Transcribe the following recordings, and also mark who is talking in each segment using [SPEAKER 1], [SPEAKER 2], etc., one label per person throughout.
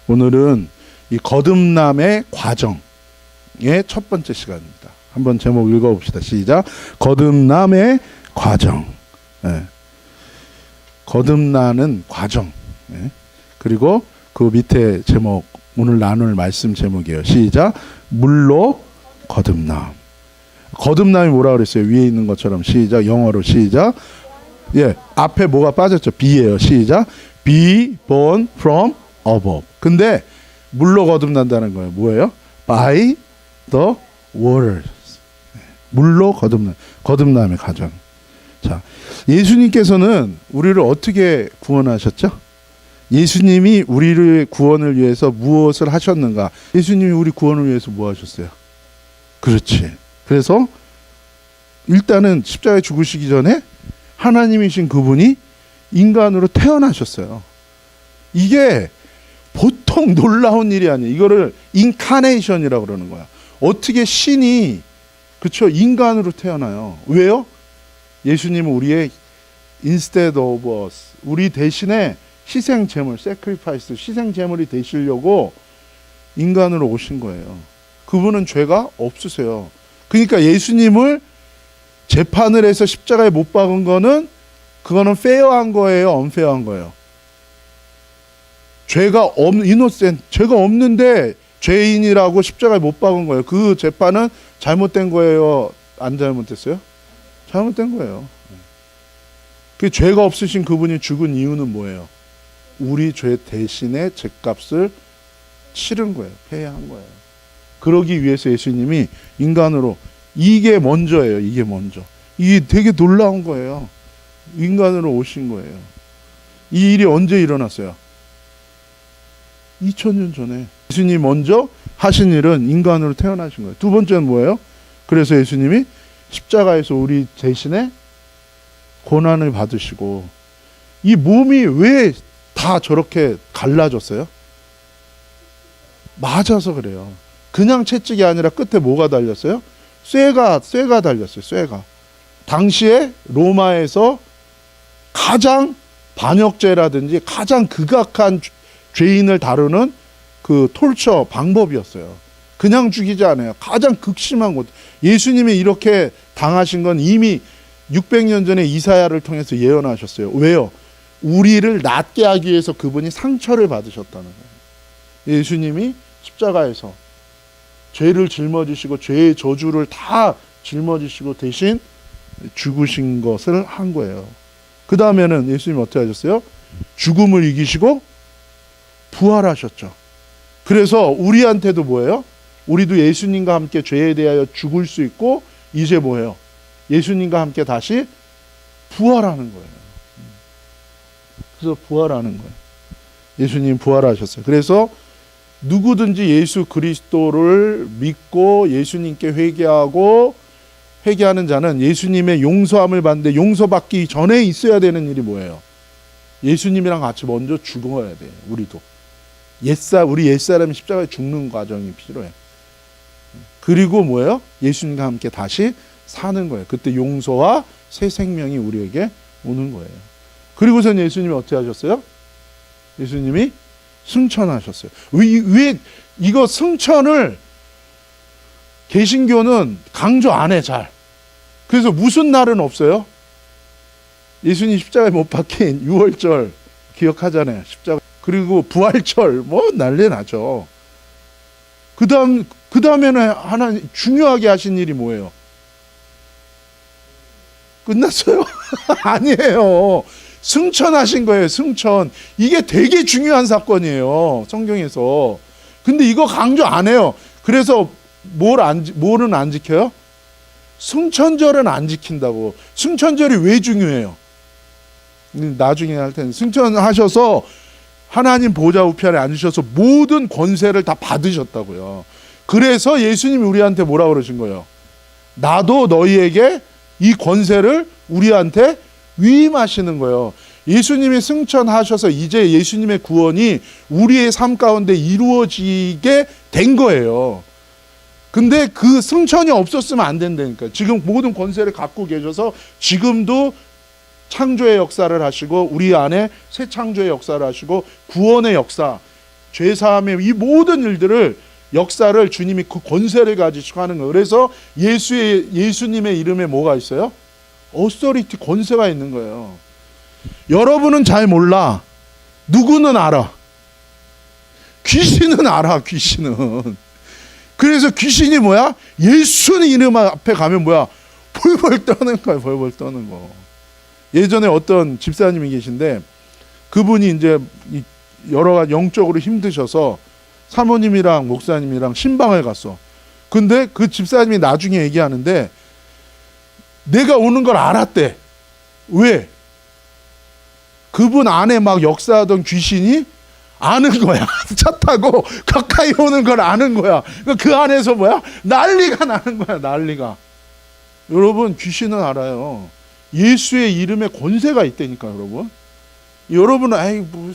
[SPEAKER 1] 오늘은 이 거듭남의 과정의 첫 번째 시간입니다. 한번 제목 읽어봅시다. 시작. 거듭남의 과정. 예. 거듭나는 과정. 예. 그리고 그 밑에 제목, 오늘 나눌 말씀 제목이에요. 시작. 물로 거듭남. 거듭남이 뭐라 그랬어요? 위에 있는 것처럼. 시작. 영어로 시작. 예, 앞에 뭐가 빠졌죠? be예요. 시작. be born from above. 근데 물로 거듭난다는 거예요. 뭐예요? by the waters. 물로 거듭남의 과정. 자, 예수님께서는 우리를 어떻게 구원하셨죠? 예수님이 우리를 구원을 위해서 무엇을 하셨는가? 예수님이 우리 구원을 위해서 뭐 하셨어요? 그렇지. 그래서 일단은 십자가에 죽으시기 전에 하나님이신 그분이 인간으로 태어나셨어요. 이게 보통 놀라운 일이 아니에요. 이거를 인카네이션이라고 그러는 거야. 어떻게 신이 그렇죠? 인간으로 태어나요. 왜요? 예수님은 우리의 instead of us, 우리 대신에 희생 제물, sacrifice, 희생 제물이 되시려고 인간으로 오신 거예요. 그분은 죄가 없으세요. 그러니까 예수님을 재판을 해서 십자가에 못 박은 거는 그거는 페어한 거예요, 언페어한 거예요? 죄가 없는데 죄인이라고 십자가에 못 박은 거예요. 그 재판은 잘못된 거예요, 안 잘못됐어요? 잘못된 거예요. 그 죄가 없으신 그분이 죽은 이유는 뭐예요? 우리 죄 대신에 죄값을 치른 거예요. 패한 거예요. 그러기 위해서 예수님이 인간으로, 이게 먼저예요. 이게 먼저. 이게 되게 놀라운 거예요. 인간으로 오신 거예요. 이 일이 언제 일어났어요? 2000년 전에. 예수님이 먼저 하신 일은 인간으로 태어나신 거예요. 두 번째는 뭐예요? 그래서 예수님이 십자가에서 우리 대신에 고난을 받으시고, 이 몸이 왜 다 저렇게 갈라졌어요? 맞아서 그래요. 그냥 채찍이 아니라 끝에 뭐가 달렸어요? 쇠가 달렸어요. 쇠가. 당시에 로마에서 가장 반역죄라든지 가장 극악한 죄인을 다루는 그 톨처 방법이었어요. 그냥 죽이지 않아요. 가장 극심한 것. 예수님이 이렇게 당하신 건 이미 600년 전에 이사야를 통해서 예언하셨어요. 왜요? 우리를 낫게 하기 위해서 그분이 상처를 받으셨다는 거예요. 예수님이 십자가에서 죄를 짊어지시고 죄의 저주를 다 짊어지시고 대신 죽으신 것을 한 거예요. 그 다음에는 예수님이 어떻게 하셨어요? 죽음을 이기시고 부활하셨죠. 그래서 우리한테도 뭐예요? 우리도 예수님과 함께 죄에 대하여 죽을 수 있고, 이제 뭐예요? 예수님과 함께 다시 부활하는 거예요. 그래서 부활하는 거예요. 예수님 부활하셨어요. 그래서 누구든지 예수 그리스도를 믿고 예수님께 회개하는 자는 예수님의 용서함을 받는데, 용서받기 전에 있어야 되는 일이 뭐예요? 예수님이랑 같이 먼저 죽어야 돼요. 우리도. 우리 옛사람이 십자가에 죽는 과정이 필요해요. 그리고 뭐예요? 예수님과 함께 다시 사는 거예요. 그때 용서와 새 생명이 우리에게 오는 거예요. 그리고선 예수님이 어떻게 하셨어요? 예수님이 승천하셨어요. 왜 이거 승천을 개신교는 강조 안 해, 잘. 그래서 무슨 날은 없어요? 예수님 십자가에 못 박힌 6월절 기억하잖아요. 십자가. 그리고 부활절 난리 나죠. 그 다음에는 하나님 중요하게 하신 일이 뭐예요? 끝났어요? 아니에요. 승천하신 거예요. 승천. 이게 되게 중요한 사건이에요, 성경에서. 근데 이거 강조 안 해요. 그래서 뭐는 안 지켜요? 승천절은 안 지킨다고. 승천절이 왜 중요해요? 나중에 할 텐데. 승천하셔서 하나님 보좌 우편에 앉으셔서 모든 권세를 다 받으셨다고요. 그래서 예수님이 우리한테 뭐라 그러신 거예요? 나도 너희에게 이 권세를 우리한테 위임하시는 거예요. 예수님이 승천하셔서 이제 예수님의 구원이 우리의 삶 가운데 이루어지게 된 거예요. 근데 그 승천이 없었으면 안 된다니까. 지금 모든 권세를 갖고 계셔서 지금도 창조의 역사를 하시고, 우리 안에 새 창조의 역사를 하시고, 구원의 역사, 죄사함의 이 모든 일들을 역사를 주님이 그 권세를 가지시고 하는 거예요. 그래서 예수님의 이름에 뭐가 있어요? 어서리티, 권세가 있는 거예요. 여러분은 잘 몰라. 누구는 알아. 귀신은 알아. 귀신은. 그래서 귀신이 뭐야? 예수님 이름 앞에 가면 뭐야? 벌벌 떠는 거야. 벌벌 떠는 거. 예전에 어떤 집사님이 계신데 그분이 이제 여러 가지 영적으로 힘드셔서 사모님이랑 목사님이랑 신방을 갔어. 근데 그 집사님이 나중에 얘기하는데 내가 오는 걸 알았대. 왜? 그분 안에 막 역사하던 귀신이 아는 거야. 차 타고 가까이 오는 걸 아는 거야. 그 안에서 뭐야? 난리가 나는 거야. 난리가. 여러분, 귀신은 알아요. 예수의 이름에 권세가 있다니까. 여러분은 아이 뭐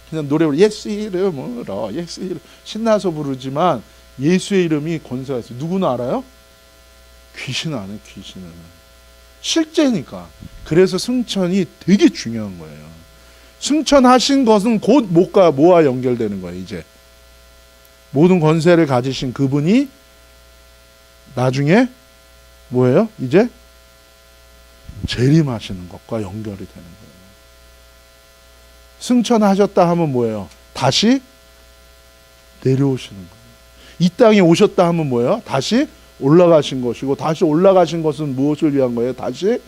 [SPEAKER 1] 그냥 노래 부르 예수 이름으로 예수 이름 신나서 부르지만 예수의 이름이 권세가 있어요. 누구는 알아요? 귀신은 안 해요. 귀신은 실제니까. 그래서 승천이 되게 중요한 거예요. 승천하신 것은 곧 뭐와 연결되는 거예요. 이제 모든 권세를 가지신 그분이 나중에 뭐예요? 이제 재림하시는 것과 연결이 되는 거예요. 승천하셨다 하면 뭐예요? 다시 내려오시는 거예요. 이 땅에 오셨다 하면 뭐예요? 다시 올라가신 것이고, 다시 올라가신 것은 무엇을 위한 거예요? 다시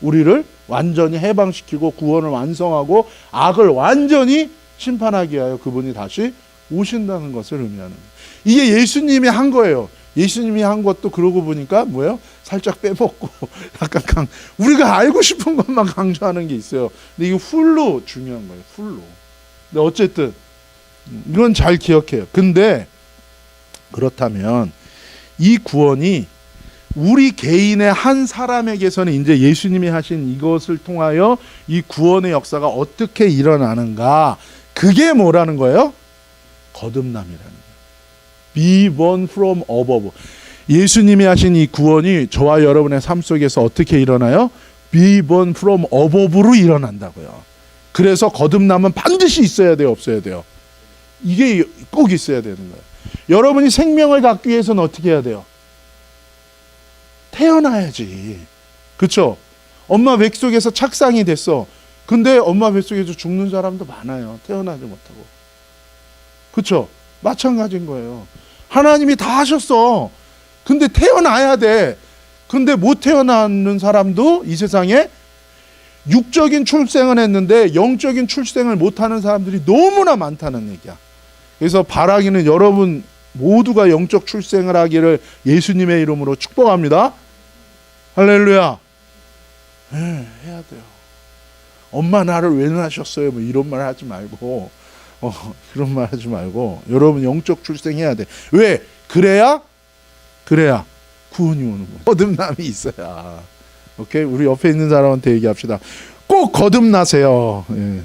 [SPEAKER 1] 우리를 완전히 해방시키고 구원을 완성하고 악을 완전히 심판하기 위하여 그분이 다시 오신다는 것을 의미하는 거예요. 이게 예수님이 한 거예요. 예수님이 한 것도 그러고 보니까 뭐예요? 살짝 빼먹고 약간 우리가 알고 싶은 것만 강조하는 게 있어요. 근데 이게 훌로 중요한 거예요. 훌로. 근데 어쨌든 이건 잘 기억해요. 근데 그렇다면 이 구원이 우리 개인의 한 사람에게서는 이제 예수님이 하신 이것을 통하여 이 구원의 역사가 어떻게 일어나는가? 그게 뭐라는 거예요? 거듭남이라는 거예요. Be born from above. 예수님이 하신 이 구원이 저와 여러분의 삶 속에서 어떻게 일어나요? Be born from above로 일어난다고요. 그래서 거듭남은 반드시 있어야 돼요? 없어야 돼요? 이게 꼭 있어야 되는 거예요. 여러분이 생명을 갖기 위해서는 어떻게 해야 돼요? 태어나야지. 그렇죠? 엄마 뱃속에서 착상이 됐어. 근데 엄마 뱃속에서 죽는 사람도 많아요. 태어나지 못하고. 그렇죠? 마찬가지인 거예요. 하나님이 다 하셨어. 근데 태어나야 돼. 근데 못 태어나는 사람도 이 세상에 육적인 출생을 했는데 영적인 출생을 못하는 사람들이 너무나 많다는 얘기야. 그래서 바라기는 여러분 모두가 영적 출생을 하기를 예수님의 이름으로 축복합니다. 할렐루야. 해야 돼요. 엄마 나를 왜 낳으셨어요? 뭐 이런 말 하지 말고 그런 말 하지 말고 여러분 영적 출생해야 돼. 왜? 그래야 구원이 오는 거예요. 거듭남이 있어야. 오케이? 우리 옆에 있는 사람한테 얘기합시다. 꼭 거듭나세요. 예.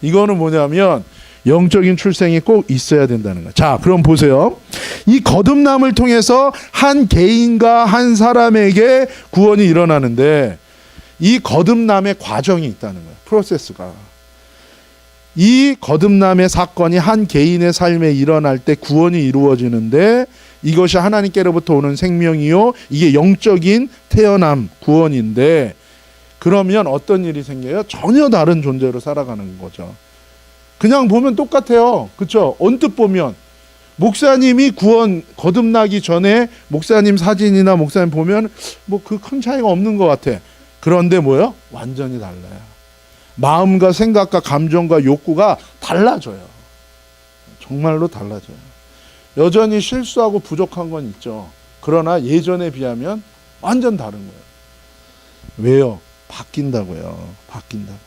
[SPEAKER 1] 이거는 뭐냐면 영적인 출생이 꼭 있어야 된다는 거예요. 자, 그럼 보세요. 이 거듭남을 통해서 한 개인과 한 사람에게 구원이 일어나는데 이 거듭남의 과정이 있다는 거예요. 프로세스가. 이 거듭남의 사건이 한 개인의 삶에 일어날 때 구원이 이루어지는데 이것이 하나님께로부터 오는 생명이요. 이게 영적인 태어남, 구원인데 그러면 어떤 일이 생겨요? 전혀 다른 존재로 살아가는 거죠. 그냥 보면 똑같아요. 그렇죠? 언뜻 보면 목사님이 구원 거듭나기 전에 목사님 사진이나 목사님 보면 뭐 그 큰 차이가 없는 것 같아. 그런데 뭐요? 완전히 달라요. 마음과 생각과 감정과 욕구가 달라져요. 정말로 달라져요. 여전히 실수하고 부족한 건 있죠. 그러나 예전에 비하면 완전 다른 거예요. 왜요? 바뀐다고요. 바뀐다고.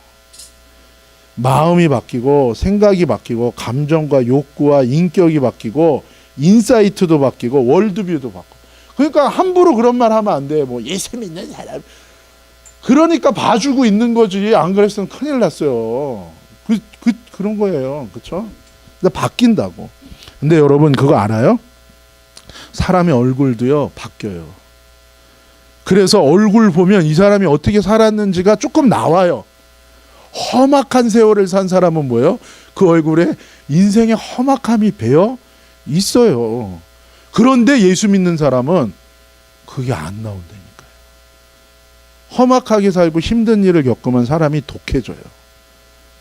[SPEAKER 1] 마음이 바뀌고 생각이 바뀌고 감정과 욕구와 인격이 바뀌고 인사이트도 바뀌고 월드뷰도 바뀌고. 그러니까 함부로 그런 말 하면 안 돼. 뭐 예수 믿는 사람. 그러니까 봐주고 있는 거지. 안 그랬으면 큰일 났어요. 그런 거예요. 그렇죠? 근데 바뀐다고. 근데 여러분 그거 알아요? 사람의 얼굴도요 바뀌어요. 그래서 얼굴 보면 이 사람이 어떻게 살았는지가 조금 나와요. 험악한 세월을 산 사람은 뭐예요? 그 얼굴에 인생의 험악함이 배어 있어요. 그런데 예수 믿는 사람은 그게 안 나온다니까요. 험악하게 살고 힘든 일을 겪으면 사람이 독해져요.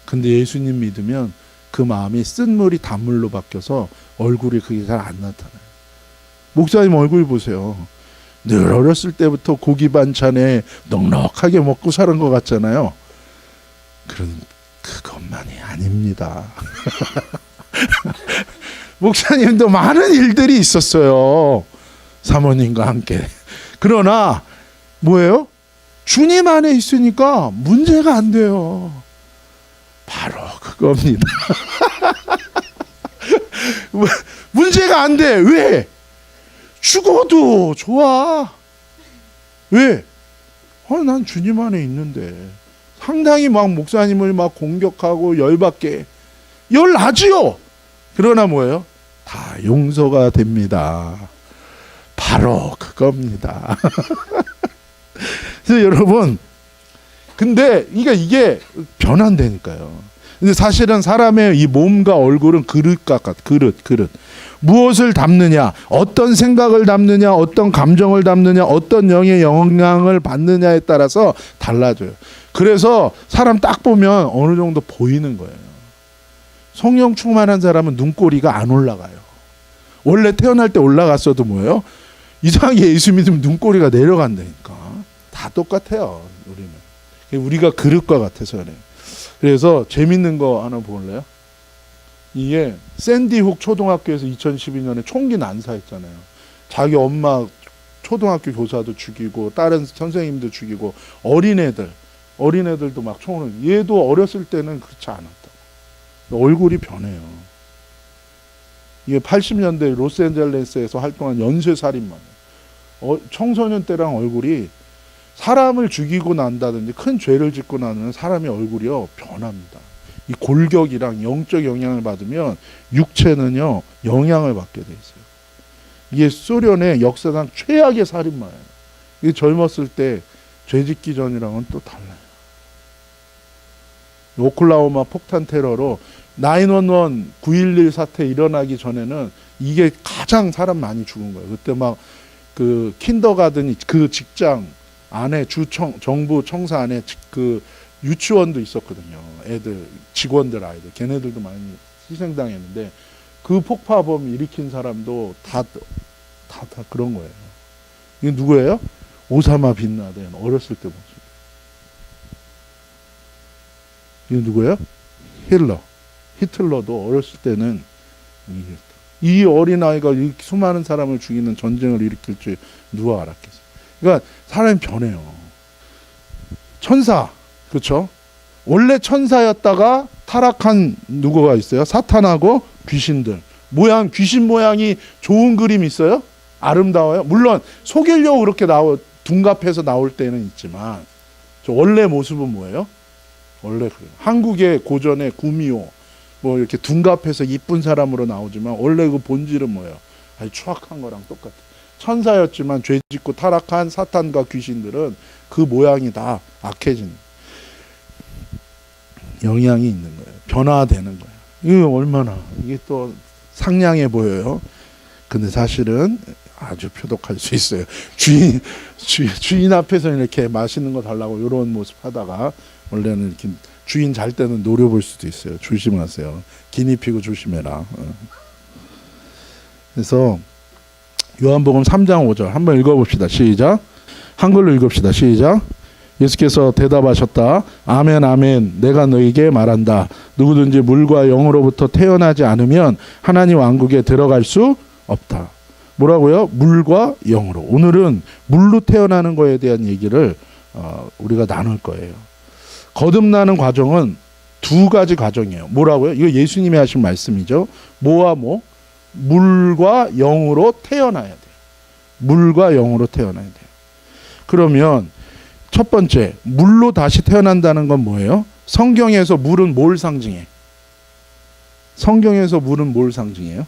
[SPEAKER 1] 근데 예수님 믿으면 그 마음이 쓴물이 단물로 바뀌어서 얼굴이 그게 잘 안 나타나요. 목사님 얼굴 보세요. 늘 어렸을 때부터 고기 반찬에 넉넉하게 먹고 사는 것 같잖아요. 그런 그것만이 아닙니다. 목사님도 많은 일들이 있었어요. 사모님과 함께. 그러나 뭐예요? 주님 안에 있으니까 문제가 안 돼요. 바로 그겁니다. 문제가 안 돼. 왜? 죽어도 좋아. 왜? 난 주님 안에 있는데. 상당히 막 목사님을 막 공격하고 열받게 열나지요. 그러나 뭐예요? 다 용서가 됩니다. 바로 그겁니다. 그래서 여러분, 근데 이게 변한다니까요. 근데 사실은 사람의 이 몸과 얼굴은 그릇 같아. 그릇. 무엇을 담느냐, 어떤 생각을 담느냐, 어떤 감정을 담느냐, 어떤 영의 영향을 받느냐에 따라서 달라져요. 그래서 사람 딱 보면 어느 정도 보이는 거예요. 성령 충만한 사람은 눈꼬리가 안 올라가요. 원래 태어날 때 올라갔어도 뭐예요? 이상하게 예수 믿으면 눈꼬리가 내려간다니까. 다 똑같아요. 우리가 그릇과 같아서 그래요. 그래서 재밌는 거 하나 볼래요? 이게 샌디 훅 초등학교에서 2012년에 총기 난사했잖아요. 자기 엄마 초등학교 교사도 죽이고 다른 선생님도 죽이고 어린애들도 막 총을. 얘도 어렸을 때는 그렇지 않았다. 얼굴이 변해요. 이게 80년대 로스앤젤레스에서 활동한 연쇄살인마. 청소년 때랑 얼굴이 사람을 죽이고 난다든지 큰 죄를 짓고 나면 사람의 얼굴이요 변합니다. 이 골격이랑 영적 영향을 받으면 육체는요 영향을 받게 돼 있어요. 이게 소련의 역사상 최악의 살인마예요. 이게 젊었을 때 죄짓기 전이랑은 또 달라요. 오클라호마 폭탄 테러로 911 9.11 사태 일어나기 전에는 이게 가장 사람 많이 죽은 거예요. 그때 막 그 킨더가든 그 직장 안에 정부 청사 안에 그 유치원도 있었거든요. 애들 직원들 아이들 걔네들도 많이 희생당했는데 그 폭파범 일으킨 사람도 다 그런 거예요. 이게 누구예요? 오사마 빈 라덴 어렸을 때 모습. 이게 누구예요? 히틀러도 어렸을 때는 이 어린아이가 이 수많은 사람을 죽이는 전쟁을 일으킬 줄 누가 알았겠어요. 그러니까 사람이 변해요. 천사, 그렇죠? 원래 천사였다가 타락한 누구가 있어요? 사탄하고 귀신들. 귀신 모양이 좋은 그림 있어요? 아름다워요? 물론 속이려고 그렇게 둔갑해서 나올 때는 있지만 원래 모습은 뭐예요? 원래 그래요. 한국의 고전의 구미호 뭐 이렇게 둔갑해서 이쁜 사람으로 나오지만 원래 그 본질은 뭐예요? 아주 추악한 거랑 똑같아요. 천사였지만 죄짓고 타락한 사탄과 귀신들은 그 모양이 다 악해지는 영향이 있는 거예요. 변화되는 거예요. 이게 또 상냥해 보여요. 근데 사실은 아주 표독할 수 있어요. 주인 앞에서 이렇게 맛있는 거 달라고 이런 모습 하다가 원래는 이렇게 주인 잘 때는 노려볼 수도 있어요. 조심하세요. 기니피그 조심해라. 그래서 요한복음 3장 5절 한번 읽어봅시다. 시작. 한글로 읽읍시다. 시작. 예수께서 대답하셨다. 아멘 아멘 내가 너에게 말한다. 누구든지 물과 영으로부터 태어나지 않으면 하나님 왕국에 들어갈 수 없다. 뭐라고요? 물과 영으로. 오늘은 물로 태어나는 거에 대한 얘기를 우리가 나눌 거예요. 거듭나는 과정은 두 가지 과정이에요. 뭐라고요? 이거 예수님이 하신 말씀이죠. 뭐와 뭐? 물과 영으로 태어나야 돼요. 물과 영으로 태어나야 돼요. 그러면 첫 번째, 물로 다시 태어난다는 건 뭐예요? 성경에서 물은 뭘 상징해? 성경에서 물은 뭘 상징해요?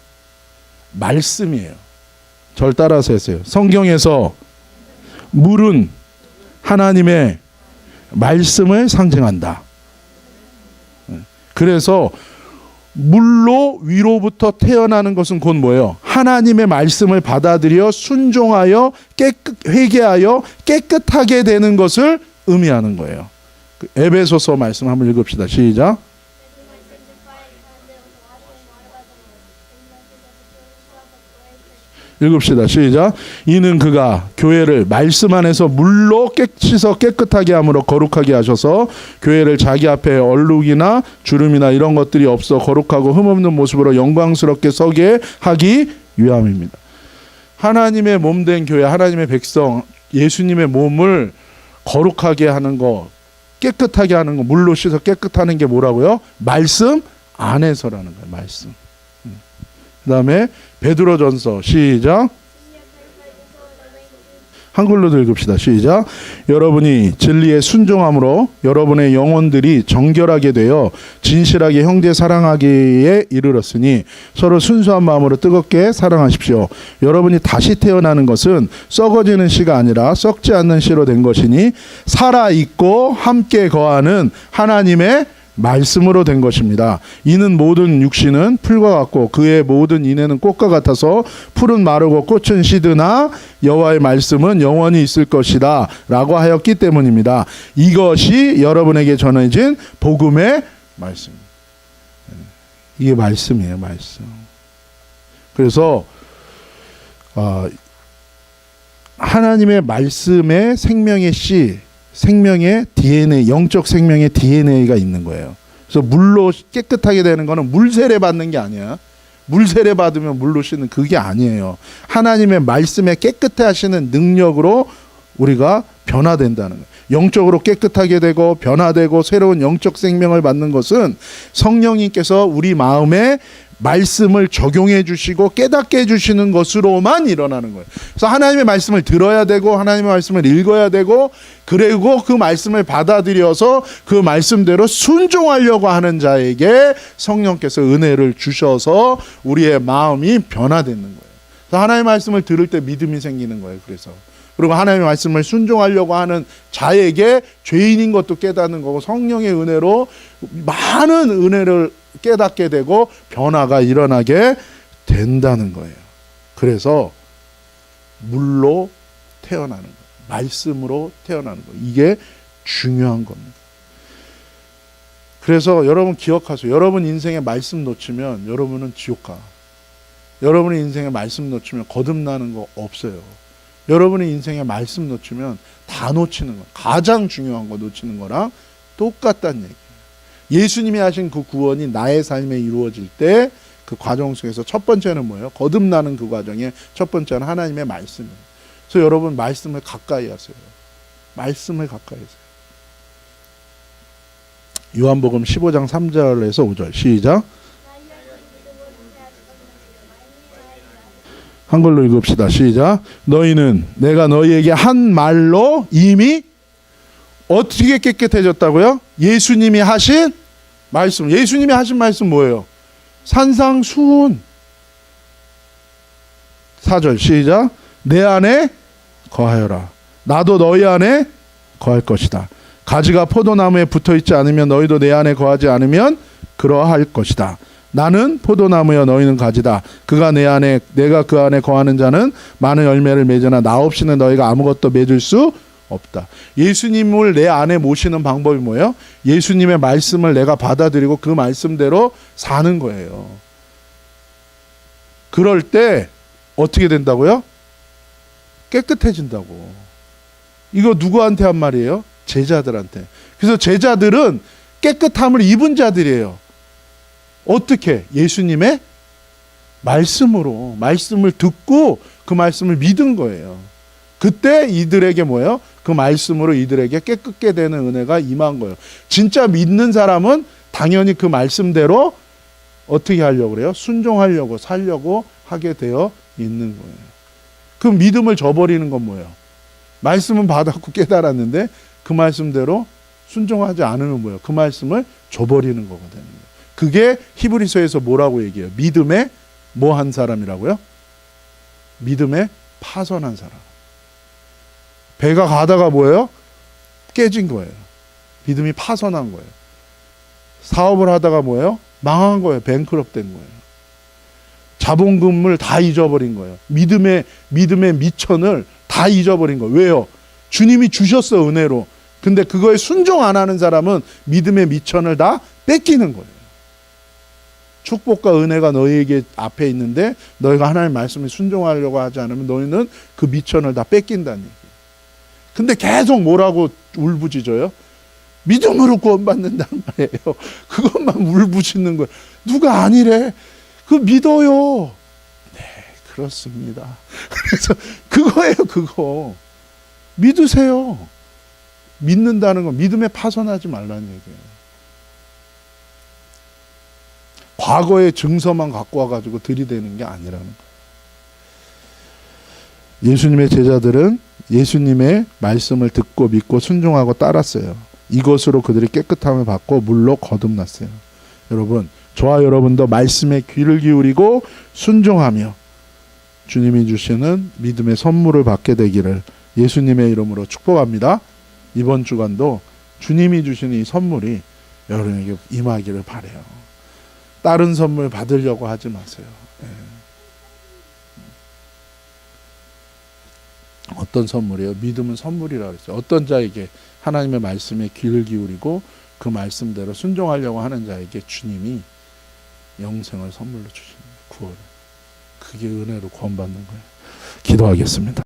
[SPEAKER 1] 말씀이에요. 절 따라서 했어요. 성경에서 물은 하나님의 말씀을 상징한다. 그래서 물로 위로부터 태어나는 것은 곧 뭐예요? 하나님의 말씀을 받아들여 순종하여 회개하여 깨끗하게 되는 것을 의미하는 거예요. 에베소서 말씀 한번 읽읍시다. 시작. 읽읍시다. 시작. 이는 그가 교회를 말씀 안에서 물로 씻어 깨끗하게 함으로 거룩하게 하셔서 교회를 자기 앞에 얼룩이나 주름이나 이런 것들이 없어 거룩하고 흠없는 모습으로 영광스럽게 서게 하기 위함입니다. 하나님의 몸된 교회, 하나님의 백성, 예수님의 몸을 거룩하게 하는 거, 깨끗하게 하는 거, 물로 씻어 깨끗하는 게 뭐라고요? 말씀 안에서라는 거예요. 말씀. 그 다음에 베드로전서 시작. 한글로도 읽읍시다. 시작. 여러분이 진리에 순종함으로 여러분의 영혼들이 정결하게 되어 진실하게 형제 사랑하기에 이르렀으니 서로 순수한 마음으로 뜨겁게 사랑하십시오. 여러분이 다시 태어나는 것은 썩어지는 씨가 아니라 썩지 않는 씨로 된 것이니 살아있고 함께 거하는 하나님의 말씀으로 된 것입니다. 이는 모든 육신은 풀과 같고 그의 모든 인애는 꽃과 같아서 풀은 마르고 꽃은 시드나 여호와의 말씀은 영원히 있을 것이다 라고 하였기 때문입니다. 이것이 여러분에게 전해진 복음의 말씀입니다. 이게 말씀이에요. 말씀. 그래서 하나님의 말씀에 생명의 씨, 생명의 DNA, 영적 생명의 DNA가 있는 거예요. 그래서 물로 깨끗하게 되는 거는 물 세례 받는 게 아니야. 물 세례 받으면 물로 씻는 그게 아니에요. 하나님의 말씀에 깨끗해 하시는 능력으로 우리가 변화된다는 거예요. 영적으로 깨끗하게 되고 변화되고 새로운 영적 생명을 받는 것은 성령님께서 우리 마음에 말씀을 적용해 주시고 깨닫게 해 주시는 것으로만 일어나는 거예요. 그래서 하나님의 말씀을 들어야 되고 하나님의 말씀을 읽어야 되고 그리고 그 말씀을 받아들여서 그 말씀대로 순종하려고 하는 자에게 성령께서 은혜를 주셔서 우리의 마음이 변화되는 거예요. 그래서 하나님의 말씀을 들을 때 믿음이 생기는 거예요. 그리고 하나님의 말씀을 순종하려고 하는 자에게 죄인인 것도 깨닫는 거고 성령의 은혜로 많은 은혜를 깨닫게 되고 변화가 일어나게 된다는 거예요. 그래서 물로 태어나는 거예요. 말씀으로 태어나는 거예요. 이게 중요한 겁니다. 그래서 여러분 기억하세요. 여러분 인생에 말씀 놓치면 여러분은 지옥 가. 여러분의 인생에 말씀 놓치면 거듭나는 거 없어요. 여러분의 인생에 말씀 놓치면 다 놓치는 거, 가장 중요한 거 놓치는 거랑 똑같다는 얘기예요. 예수님이 하신 그 구원이 나의 삶에 이루어질 때 그 과정 속에서 첫 번째는 뭐예요? 거듭나는 그 과정의 첫 번째는 하나님의 말씀이에요. 그래서 여러분 말씀을 가까이 하세요. 말씀을 가까이 하세요. 요한복음 15장 3절에서 5절 시작. 한글로 읽읍시다. 시작. 너희는 내가 너희에게 한 말로 이미 어떻게 깨끗해졌다고요? 예수님이 하신 말씀. 예수님이 하신 말씀 뭐예요? 산상수훈. 4절 시작. 내 안에 거하여라. 나도 너희 안에 거할 것이다. 가지가 포도나무에 붙어있지 않으면 너희도 내 안에 거하지 않으면 그러할 것이다. 나는 포도나무여 너희는 가지다. 그가 내 안에 내가 그 안에 거하는 자는 많은 열매를 맺으나 나 없이는 너희가 아무것도 맺을 수 없다. 예수님을 내 안에 모시는 방법이 뭐예요? 예수님의 말씀을 내가 받아들이고 그 말씀대로 사는 거예요. 그럴 때 어떻게 된다고요? 깨끗해진다고. 이거 누구한테 한 말이에요? 제자들한테. 그래서 제자들은 깨끗함을 입은 자들이에요. 어떻게? 예수님의 말씀으로, 말씀을 듣고 그 말씀을 믿은 거예요. 그때 이들에게 뭐예요? 그 말씀으로 이들에게 깨끗게 되는 은혜가 임한 거예요. 진짜 믿는 사람은 당연히 그 말씀대로 어떻게 하려고 그래요? 순종하려고 살려고 하게 되어 있는 거예요. 그 믿음을 저버리는 건 뭐예요? 말씀은 받았고 깨달았는데 그 말씀대로 순종하지 않으면 뭐예요? 그 말씀을 저버리는 거거든요. 그게 히브리서에서 뭐라고 얘기해요? 믿음에 뭐 한 사람이라고요? 믿음에 파선한 사람. 배가 가다가 뭐예요? 깨진 거예요. 믿음이 파선한 거예요. 사업을 하다가 뭐예요? 망한 거예요. 뱅크럽 된 거예요. 자본금을 다 잊어버린 거예요. 믿음의 미천을 다 잊어버린 거예요. 왜요? 주님이 주셨어, 은혜로. 근데 그거에 순종 안 하는 사람은 믿음의 미천을 다 뺏기는 거예요. 축복과 은혜가 너희에게 앞에 있는데 너희가 하나님의 말씀에 순종하려고 하지 않으면 너희는 그 미천을 다 뺏긴다는 얘기예요. 근데 계속 뭐라고 울부짖어요? 믿음으로 구원받는단 말이에요. 그것만 울부짖는 거예요. 누가 아니래. 그거 믿어요. 네, 그렇습니다. 그래서 그거예요, 그거. 믿으세요. 믿는다는 건 믿음에 파손하지 말라는 얘기예요. 과거의 증서만 갖고 와가지고 들이대는 게 아니라는 거예요. 예수님의 제자들은 예수님의 말씀을 듣고 믿고 순종하고 따랐어요. 이것으로 그들이 깨끗함을 받고 물로 거듭났어요. 여러분, 저와 여러분도 말씀에 귀를 기울이고 순종하며 주님이 주시는 믿음의 선물을 받게 되기를 예수님의 이름으로 축복합니다. 이번 주간도 주님이 주시는 이 선물이 여러분에게 임하기를 바라요. 다른 선물 받으려고 하지 마세요. 네. 어떤 선물이에요? 믿음은 선물이라고 했어요. 어떤 자에게 하나님의 말씀에 귀를 기울이고 그 말씀대로 순종하려고 하는 자에게 주님이 영생을 선물로 주시는 거예요. 구원을. 그게 은혜로 구원받는 거예요. 기도하겠습니다.